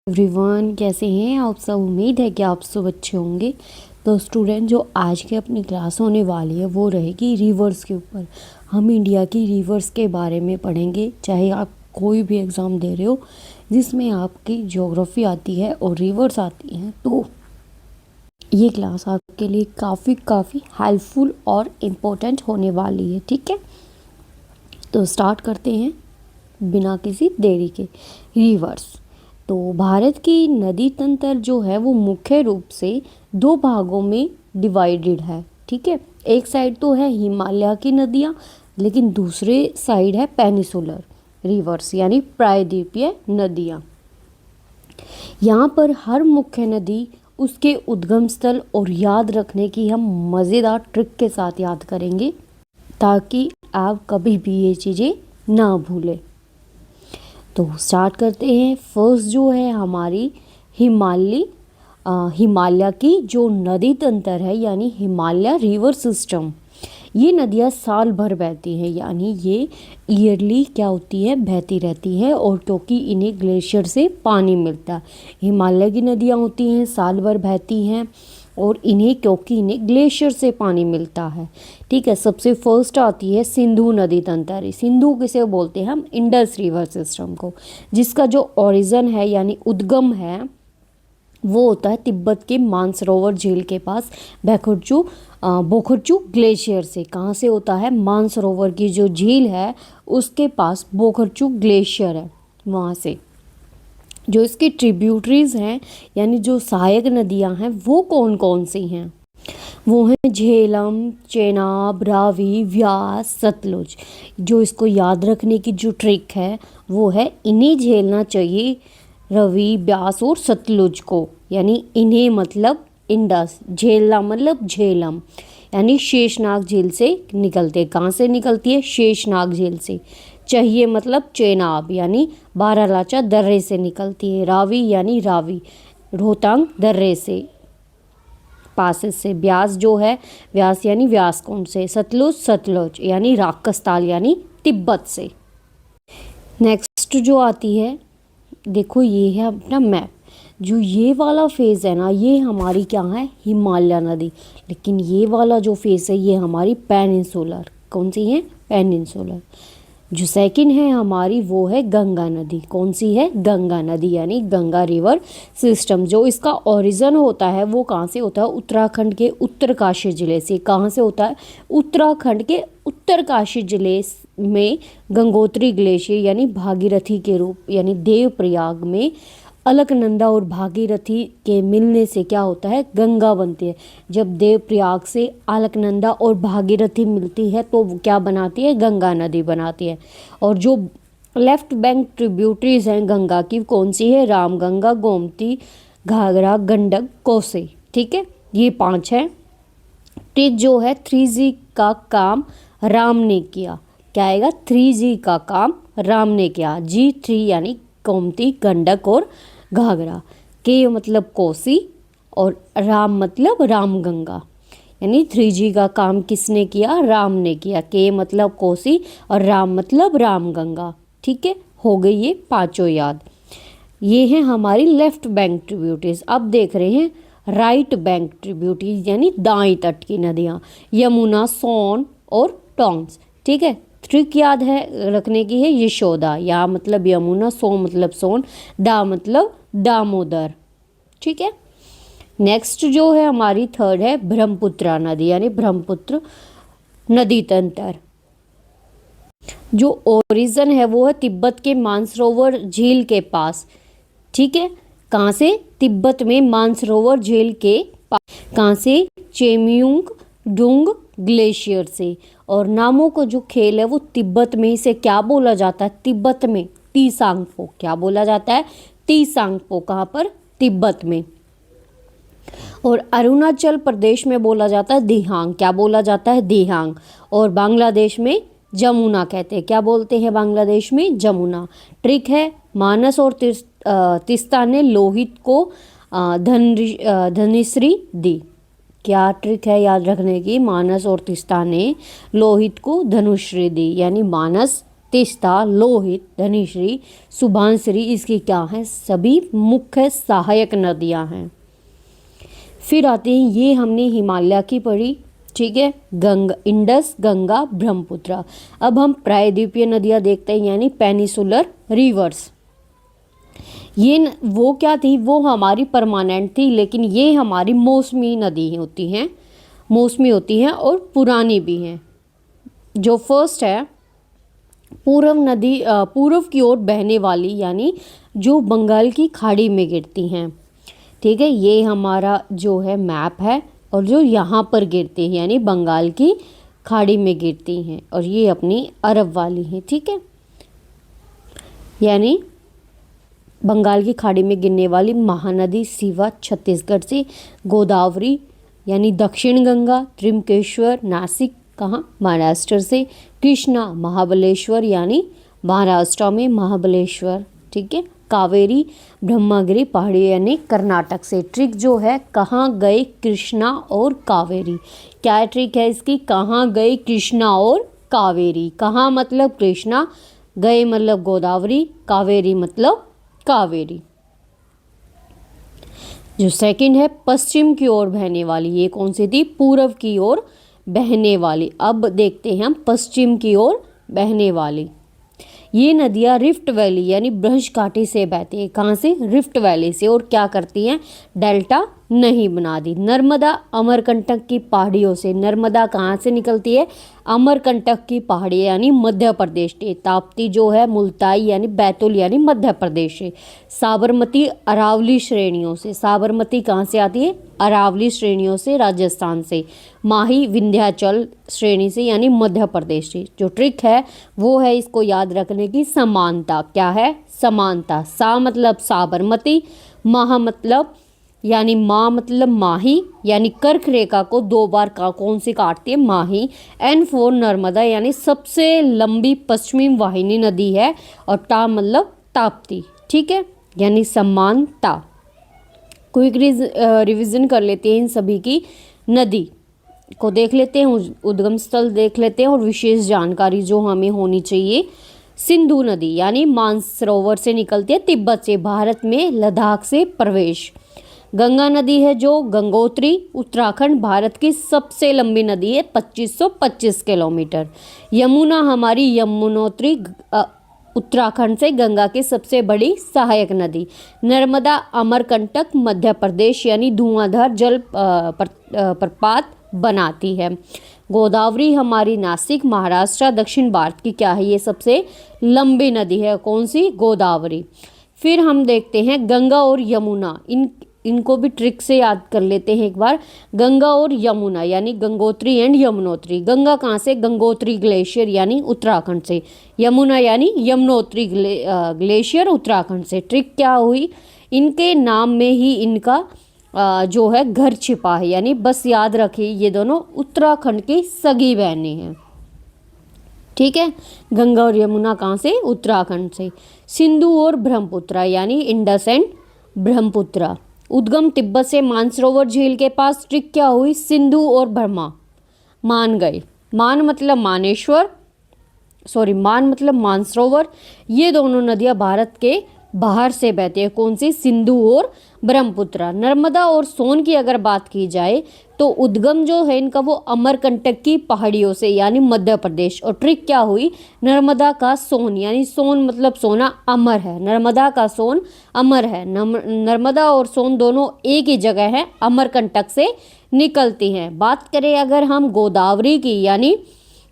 Everyone, कैसे हैं आप सब। उम्मीद है कि आप सब अच्छे होंगे। तो स्टूडेंट, जो आज की अपनी क्लास होने वाली है वो रहेगी रिवर्स के ऊपर। हम इंडिया की रिवर्स के बारे में पढ़ेंगे। चाहे आप कोई भी एग्ज़ाम दे रहे हो जिसमें आपकी ज्योग्राफी आती है और रिवर्स आती हैं, तो ये क्लास आपके लिए काफ़ी हेल्पफुल और इम्पोर्टेंट होने वाली है। ठीक है, तो स्टार्ट करते हैं बिना किसी देरी के। रिवर्स। तो भारत की नदी तंत्र जो है वो मुख्य रूप से दो भागों में डिवाइडेड है। ठीक है, एक साइड तो है हिमालय की नदियाँ, लेकिन दूसरे साइड है पेनिसुलर रिवर्स यानी प्रायद्वीपीय नदियाँ। यहाँ पर हर मुख्य नदी उसके उद्गम स्थल और याद रखने की हम मज़ेदार ट्रिक के साथ याद करेंगे, ताकि आप कभी भी ये चीज़ें ना भूलें। तो स्टार्ट करते हैं। फर्स्ट जो है हमारी हिमालय की जो नदी तंत्र है यानी हिमालय रिवर सिस्टम। ये नदियाँ साल भर बहती हैं, यानी ये ईयरली क्या होती है, बहती रहती है। और क्योंकि इन्हें ग्लेशियर से पानी मिलता है, हिमालय की नदियाँ होती हैं साल भर बहती हैं और क्योंकि इन्हें ग्लेशियर से पानी मिलता है। ठीक है, सबसे फर्स्ट आती है सिंधु नदी तंत्र। सिंधु किसे बोलते हैं हम, इंडस रिवर सिस्टम को, जिसका जो ओरिजिन है यानी उद्गम है वो होता है तिब्बत के मानसरोवर झील के पास बोखरचू ग्लेशियर से। कहाँ से होता है, मानसरोवर की जो झील है उसके पास बोखरचू ग्लेशियर है, वहाँ से। जो इसकी ट्रिब्यूटरीज हैं यानी जो सहायक नदियाँ हैं वो कौन कौन सी हैं, वो हैं झेलम, चेनाब, रावी, व्यास, सतलुज। जो इसको याद रखने की जो ट्रिक है वो है इन्हें झेलना चाहिए, रवि, व्यास और सतलुज को। यानी इन्हें मतलब इंडस, झेलना मतलब झेलम, यानी शेषनाग झील से निकलते। कहाँ से निकलती है, शेषनाग झील से। चाहिए मतलब चेनाब यानी बारालाचा दर्रे से निकलती है। रावी यानी रावी रोहतांग दर्रे से, पासेस से। व्यास जो है, व्यास यानी व्यासकुंड से। सतलुज यानी राक्षसताल यानी तिब्बत से। नेक्स्ट जो आती है, देखो ये है अपना मैप। जो ये वाला फेज़ है ना, ये हमारी क्या है, हिमालय नदी। लेकिन ये वाला जो फेज़ है ये हमारी पेनिनसुलर। कौन सी है, पेनिनसुलर। जो सेकंड है हमारी वो है गंगा नदी। कौन सी है, गंगा नदी यानी गंगा रिवर सिस्टम। जो इसका ओरिजिन होता है वो कहाँ से होता है, उत्तराखंड के उत्तरकाशी ज़िले से। कहाँ से होता है, उत्तराखंड के उत्तरकाशी ज़िले में गंगोत्री ग्लेशियर यानी भागीरथी के रूप यानी देवप्रयाग में अलकनंदा और भागीरथी के मिलने से क्या होता है, गंगा बनती है। जब देवप्रयाग से अलकनंदा और भागीरथी मिलती है तो वो क्या बनाती है, गंगा नदी बनाती है। और जो लेफ्ट बैंक ट्रिब्यूटरीज हैं गंगा की, कौन सी है, रामगंगा, गोमती, घाघरा, गंडक, कोसी। ठीक है, ये 5 है। ट्रिक जो है 3G का काम राम ने किया। क्या आएगा, 3G का काम राम ने किया। G3 यानी गोमती, गंडक और घाघरा। के मतलब कोसी और राम मतलब रामगंगा। यानी 3G का काम किसने किया, राम ने किया। के मतलब कोसी और राम मतलब रामगंगा। ठीक है, हो गई ये 5 याद। ये है हमारी लेफ्ट बैंक ट्रिब्यूटरीज। अब देख रहे हैं राइट बैंक ट्रिब्यूटरीज यानी दाएं तट की नदियाँ, यमुना, सोन और टॉन्स। ठीक है, ट्रिक याद है रखने की है, यशोदा, या मतलब यमुना, सो मतलब सोन, दा मतलब दामोदर। ठीक है, नेक्स्ट जो है हमारी थर्ड है ब्रह्मपुत्रा नदी यानी ब्रह्मपुत्र नदी तंत्र। जो ओरिजिन है वो है तिब्बत के मानसरोवर झील के पास। ठीक है, कहाँ से, तिब्बत में मानसरोवर झील के पास। कहाँ से, चेम्यूंग डुंग ग्लेशियर से। और नामों को जो खेल है वो तिब्बत में इसे क्या बोला जाता है, तिब्बत में तीसांगपो। क्या बोला जाता है, तीसांगपो। कहाँ पर, तिब्बत में। और अरुणाचल प्रदेश में बोला जाता है दिहांग। क्या बोला जाता है, दिहांग। और बांग्लादेश में जमुना कहते हैं। क्या बोलते हैं बांग्लादेश में, जमुना। ट्रिक है, मानस और तिस्ता ने लोहित को धनश्री दी। क्या ट्रिक है याद रखने की, मानस और तिस्ता ने लोहित को धनुश्री दी। यानी मानस तीस्ता, लोहित, धनिश्री, सुबनसिरी इसकी क्या हैं, सभी मुख्य सहायक नदियां हैं। फिर आते हैं, ये हमने हिमालय की पढ़ी, ठीक है, गंगा, इंडस, गंगा, ब्रह्मपुत्र। अब हम प्रायद्वीपीय नदियां देखते हैं, यानी पेनिसुलर रिवर्स। वो क्या थी, वो हमारी परमानेंट थी, लेकिन ये हमारी मौसमी नदी होती हैं, मौसमी होती हैं और पुरानी भी हैं। जो फर्स्ट है पूर्व नदी, पूर्व की ओर बहने वाली, यानी जो बंगाल की खाड़ी में गिरती हैं, ठीक है, ये हमारा जो है मैप है, और जो यहाँ पर गिरती है यानी बंगाल की खाड़ी में गिरती हैं, और ये अपनी अरब वाली हैं, ठीक है, यानी बंगाल की खाड़ी में गिरने वाली महानदी सिवा छत्तीसगढ़ से, गोदावरी यानी दक्षिण गंगा, त्रिमकेश्वर, नासिक कहाँ, महाराष्ट्र से, कृष्णा महाबलेश्वर यानी महाराष्ट्र में महाबलेश्वर, ठीक है, कावेरी ब्रह्मगिरी पहाड़ी यानी कर्नाटक से। ट्रिक जो है, कहाँ गए कृष्णा और कावेरी, क्या ट्रिक है इसकी, कहाँ गए कृष्णा और कावेरी, कहाँ मतलब कृष्णा, गए मतलब गोदावरी, कावेरी मतलब कावेरी। जो सेकंड है पश्चिम की ओर बहने वाली, ये कौन सी थी, पूर्व की ओर बहने वाली। अब देखते हैं हम पश्चिम की ओर बहने वाली, ये नदियाँ रिफ्ट वैली यानी बृहस्पति घाटी से बहती है, कहाँ से, रिफ्ट वैली से, और क्या करती हैं, डेल्टा नहीं बना दी। नर्मदा अमरकंटक की पहाड़ियों से, नर्मदा कहाँ से निकलती है, अमरकंटक की पहाड़ी यानी मध्य प्रदेश से। ताप्ती जो है मुल्ताई यानी बैतूल यानी मध्य प्रदेश से। साबरमती अरावली श्रेणियों से, साबरमती कहाँ से आती है, अरावली श्रेणियों से, राजस्थान से। माही विंध्याचल श्रेणी से यानी मध्य प्रदेश से। जो ट्रिक है वो है इसको याद रखने की, समानता, क्या है, समानता। सा मतलब साबरमती, माह मतलब यानी माँ मतलब माही, यानी कर्क रेखा को दो बार कौन सी काटती है, माही। N4 नर्मदा यानी सबसे लंबी पश्चिमी वाहिनी नदी है, और टा मतलब ताप्ती, ठीक है, यानी समानता। क्विक रिवीजन कर लेते हैं इन सभी की, नदी को देख लेते हैं, उद्गम स्थल देख लेते हैं, और विशेष जानकारी जो हमें होनी चाहिए। सिंधु नदी यानी मानसरोवर से निकलती है, तिब्बत से, भारत में लद्दाख से प्रवेश। गंगा नदी है जो गंगोत्री, उत्तराखंड, भारत की सबसे लंबी नदी है, 2525 किलोमीटर। यमुना हमारी यमुनोत्री, उत्तराखंड से, गंगा की सबसे बड़ी सहायक नदी। नर्मदा अमरकंटक मध्य प्रदेश यानी धुआंधार जल प्रपात बनाती है। गोदावरी हमारी नासिक महाराष्ट्र, दक्षिण भारत की क्या है, ये सबसे लंबी नदी है, कौन सी, गोदावरी। फिर हम देखते हैं गंगा और यमुना, इनको भी ट्रिक से याद कर लेते हैं एक बार। गंगा और यमुना यानी गंगोत्री एंड यमुनोत्री। गंगा कहाँ से, गंगोत्री ग्लेशियर यानी उत्तराखंड से। यमुना यानी यमुनोत्री ग्लेशियर उत्तराखंड से। ट्रिक क्या हुई, इनके नाम में ही इनका जो है घर छिपा है, यानी बस याद रखिए ये दोनों उत्तराखंड की सगी बहनें हैं, ठीक है। गंगा और यमुना कहाँ से, उत्तराखंड से। सिंधु और ब्रह्मपुत्र यानी इंडस एंड ब्रह्मपुत्र। उद्गम तिब्बत से मानसरोवर झील के पास। ट्रिक क्या हुई, सिंधु और ब्रह्मा मान गए, मान मतलब मानेश्वर, मान मतलब मानसरोवर। ये दोनों नदियां भारत के बाहर से बहती है, कौन सी, सिंधु और ब्रह्मपुत्र। नर्मदा और सोन की अगर बात की जाए तो उद्गम जो है इनका वो अमरकंटक की पहाड़ियों से यानी मध्य प्रदेश। और ट्रिक क्या हुई, नर्मदा का सोन यानी सोन मतलब सोना अमर है, नर्मदा का सोन अमर है। नर्मदा और सोन दोनों एक ही जगह है, अमरकंटक से निकलती हैं। बात करें अगर हम गोदावरी की यानी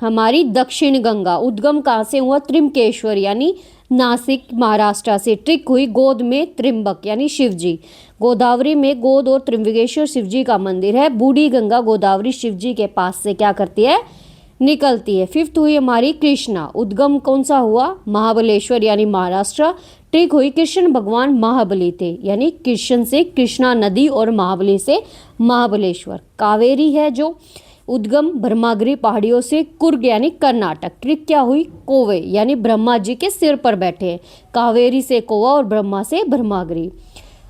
हमारी दक्षिण गंगा, उद्गम कहाँ से हुआ, त्रिमकेश्वर यानी नासिक महाराष्ट्र से। ट्रिक हुई, गोद में त्रिम्बक यानी शिवजी। गोदावरी में गोद और त्रिम्बकेश्वर शिवजी का मंदिर है। बूढ़ी गंगा गोदावरी शिवजी के पास से क्या करती है, निकलती है। फिफ्थ हुई हमारी कृष्णा, उद्गम कौन सा हुआ, महाबलेश्वर यानी महाराष्ट्र। ट्रिक हुई, कृष्ण भगवान महाबली थे यानी कृष्ण से कृष्णा नदी और महाबली से महाबलेश्वर। कावेरी है जो उद्गम ब्रह्मागिरी पहाड़ियों से, कुर्ग यानी कर्नाटक। ट्रिक क्या हुई, कोवे यानी ब्रह्मा जी के सिर पर बैठे हैं, कावेरी से कोवा और ब्रह्मा से ब्रह्मागिरी।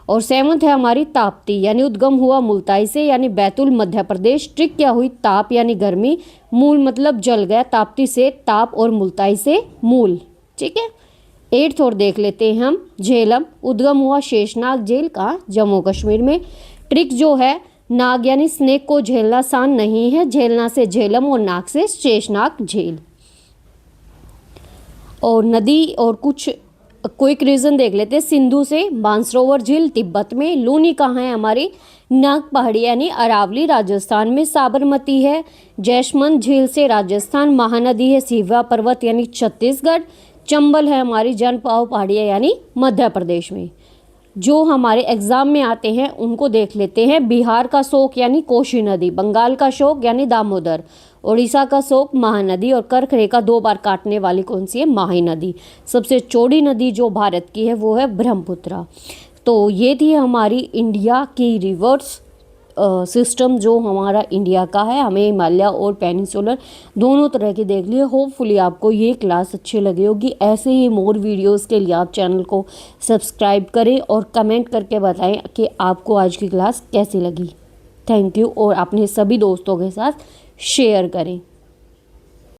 और 7th है हमारी ताप्ती, यानी उद्गम हुआ मुल्ताई से, यानी बैतुल मध्य प्रदेश। ट्रिक क्या हुई, ताप यानी गर्मी, मूल मतलब जल गया, ताप्ती से ताप और मुल्ताई से मूल। ठीक है। 8th और देख लेते हैं हम, झेलम, उद्गम हुआ शेषनाग झील, कहाँ, जम्मू कश्मीर में। ट्रिक जो है, नाग यानी स्नेक को झेलना आसान नहीं है, झेलना से झेलम और नाग से शेषनाग झील। और नदी और कुछ क्विक रीजन देख लेते हैं। सिंधु से मानसरोवर झील तिब्बत में, लूनी कहाँ है हमारी, नाग पहाड़ी यानी अरावली राजस्थान में, साबरमती है जैसमंद झील से राजस्थान, महानदी है सिवा पर्वत यानी छत्तीसगढ़, चंबल है हमारी जनपाव पहाड़ियाँ यानी मध्य प्रदेश में। जो हमारे एग्जाम में आते हैं उनको देख लेते हैं। बिहार का शोक यानी कोशी नदी, बंगाल का शोक यानी दामोदर, उड़ीसा का शोक महानदी, और कर्क रेखा 2 बार काटने वाली कौन सी है, माही नदी। सबसे चौड़ी नदी जो भारत की है वो है ब्रह्मपुत्र। तो ये थी हमारी इंडिया की रिवर्स सिस्टम जो हमारा इंडिया का है। हमें हिमालय और पेनिनसुलर दोनों तरह की देख लिए। होपफुली आपको ये क्लास अच्छी लगी होगी। ऐसे ही मोर वीडियोस के लिए आप चैनल को सब्सक्राइब करें और कमेंट करके बताएं कि आपको आज की क्लास कैसी लगी। थैंक यू, और अपने सभी दोस्तों के साथ शेयर करें।